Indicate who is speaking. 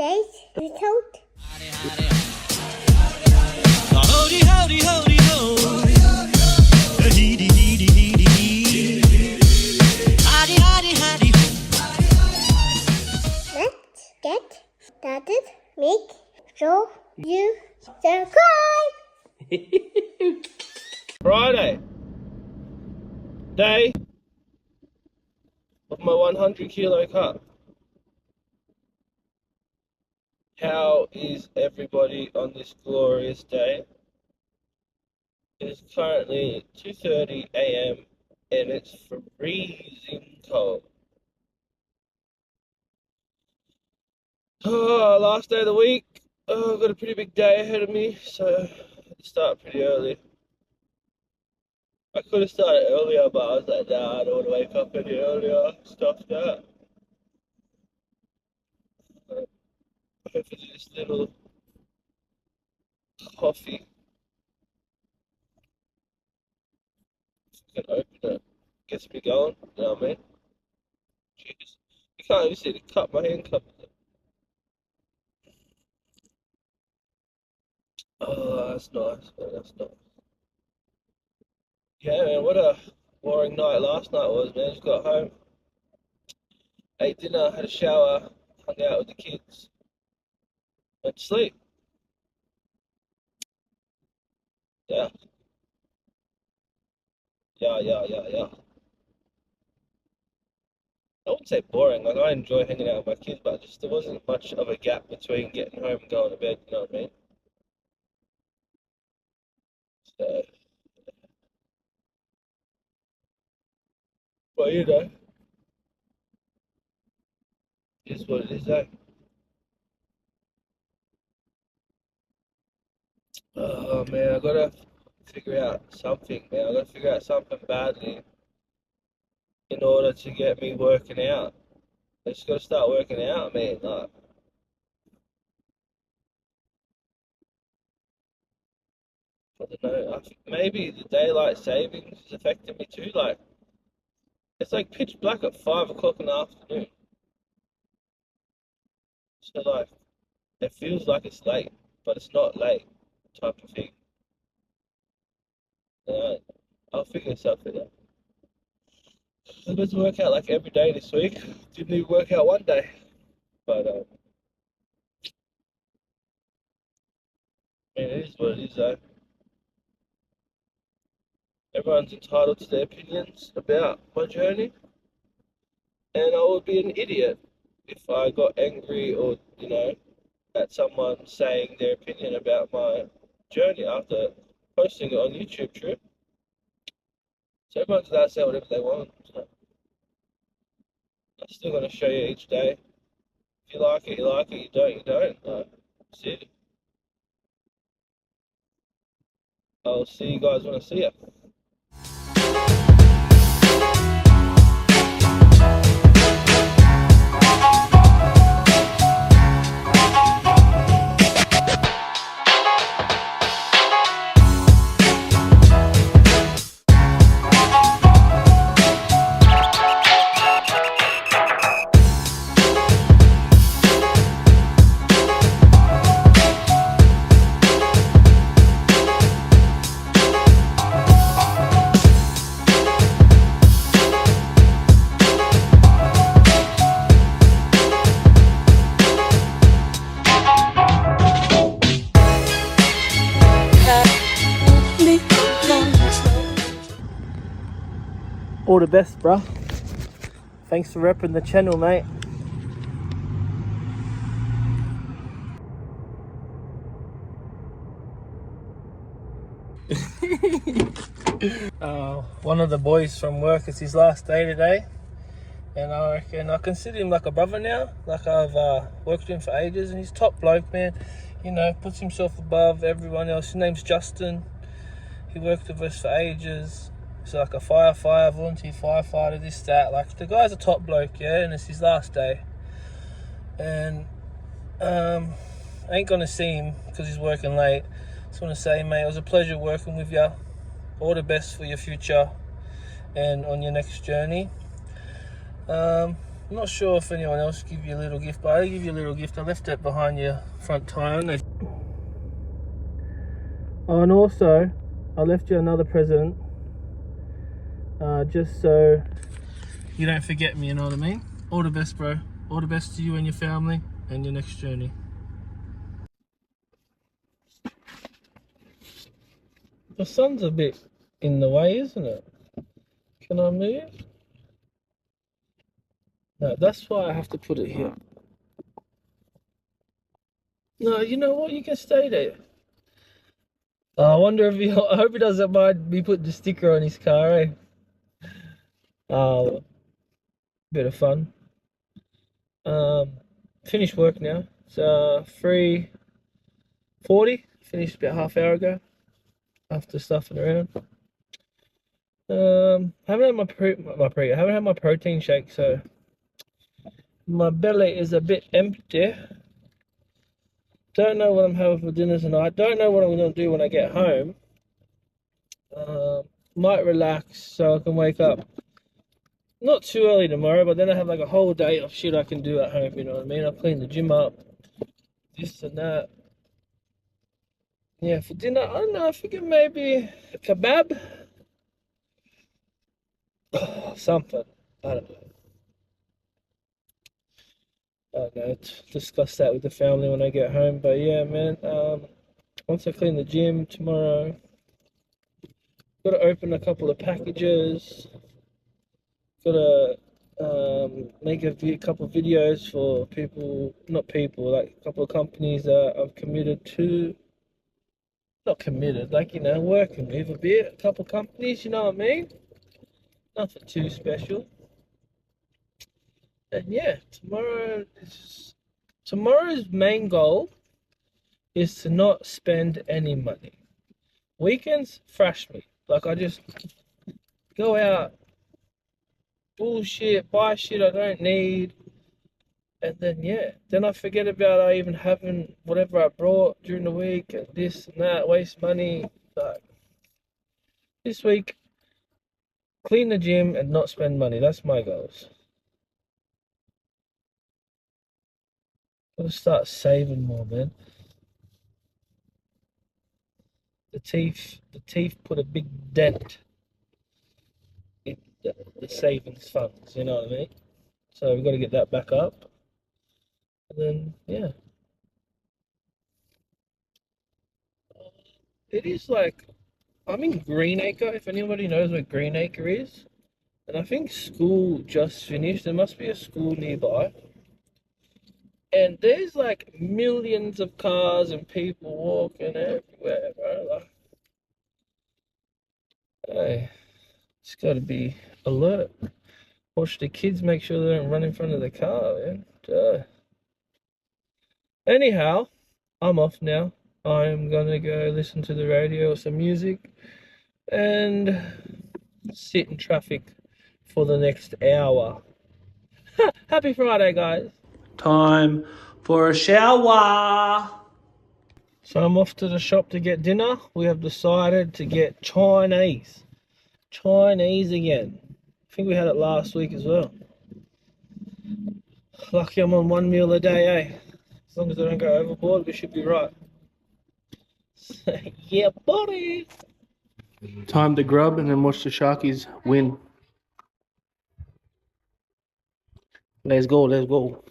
Speaker 1: today's result.
Speaker 2: Howdy, howdy, howdy, ho. Heedy, heedy, heedy, heedy. Howdy, howdy, howdy, ho.
Speaker 1: Let's get started. Make sure you subscribe.
Speaker 3: Friday, day of my 100 kilo cut. How is everybody on this glorious day? It is currently 2:30 a.m. and it's freezing cold. Oh, last day of the week. Oh, I've got a pretty big day ahead of me, so I had to start pretty early. I could have started earlier, but I was like, nah, I don't want to wake up any earlier. Stuff that. Hopefully this little coffee can open it. Gets me going, you know what I mean? Jeez. You can't even see the cup, my hand cup. Oh, that's nice, man, that's nice. Yeah, man, what a boring night last night was, man. Just got home, ate dinner, had a shower, hung out with the kids, went to sleep. Yeah, yeah. I wouldn't say boring, like I enjoy hanging out with my kids, but just there wasn't much of a gap between getting home and going to bed, you know what I mean? So, well, you know, it's what it is, eh? Oh man, I gotta figure out something, man. I gotta figure out something badly in order to get me working out. I just gotta start working out, man. Like, I don't know. I think maybe the daylight savings is affecting me too. Like, it's like pitch black at 5 o'clock in the afternoon. So like, it feels like it's late, but it's not late, type of thing. Uh, I'll figure something out. I was supposed to work out like every day this week. Didn't even work out one day. But I mean, it is what it is, though. Everyone's entitled to their opinions about my journey, and I would be an idiot if I got angry or, at someone saying their opinion about my journey after posting it on YouTube, true. So everyone's allowed to say whatever they want. So I'm still going to show you each day. If you like it, you like it. You don't, you don't. That's it. I'll see you guys when I see you. All the best, bruh. Thanks for repping the channel, mate. One of the boys from work, it's his last day today, and I reckon I consider him like a brother now. Like I've worked with him for ages, and he's top bloke, man. Puts himself above everyone else. His name's Justin. He worked with us for ages. He's like a volunteer firefighter, this, that. Like, the guy's a top bloke, yeah, and it's his last day. And I ain't gonna see him because he's working late. Just want to say, mate, it was a pleasure working with you. All the best for your future and on your next journey. I'm not sure if anyone else give you a little gift, but I'll give you a little gift. I left it behind your front tyre. Oh, and also, I left you another present, just so you don't forget me, you know what I mean? All the best, bro. All the best to you and your family and your next journey. The sun's a bit in the way, isn't it? Can I move? No, that's why I have to put it here. No, you know what? You can stay there. I wonder if he, I hope he doesn't mind me putting the sticker on his car, eh? Bit of fun. Finished work now. It's 3:40. Finished about half hour ago. After stuffing around. Haven't had I haven't had my protein shake, so my belly is a bit empty. Don't know what I'm having for dinner tonight. Don't know what I'm gonna do when I get home. Might relax so I can wake up not too early tomorrow, but then I have like a whole day of shit I can do at home, you know what I mean? I'll clean the gym up, this and that. Yeah, for dinner, I don't know, I think maybe a kebab. Something. I don't know. Discuss that with the family when I get home. But yeah, man, once I clean the gym tomorrow, got to open a couple of packages. Got to make a couple of videos for people, not people, like a couple of companies that I've committed to. Not committed, like, you know, working with a bit. A couple of companies, you know what I mean? Nothing too special. And yeah, tomorrow's main goal is to not spend any money. Weekends, thrash me. Like, I just go out, bullshit, buy shit I don't need, and then I forget about I even having whatever I brought during the week, and this and that, waste money. Like, this week, clean the gym and not spend money. That's my goals. Gotta start saving more, man. The teeth put a big dent in the savings funds, you know what I mean? So we've got to get that back up. And then, yeah. It is like, I'm in Greenacre, if anybody knows where Greenacre is. And I think school just finished. There must be a school nearby. And there's like millions of cars and people walking everywhere, bro. Like, hey, it's got to be alert. Watch the kids, make sure they don't run in front of the car, man. Duh. Anyhow, I'm off now. I'm gonna go listen to the radio or some music and sit in traffic for the next hour. Happy Friday, guys. Time for a shower. So I'm off to the shop to get dinner. We have decided to get Chinese. Chinese again. I think we had it last week as well. Lucky I'm on one meal a day, eh? As long as I don't go overboard, we should be right. Yeah, buddy. Time to grub and then watch the Sharkies win. Let's go, let's go.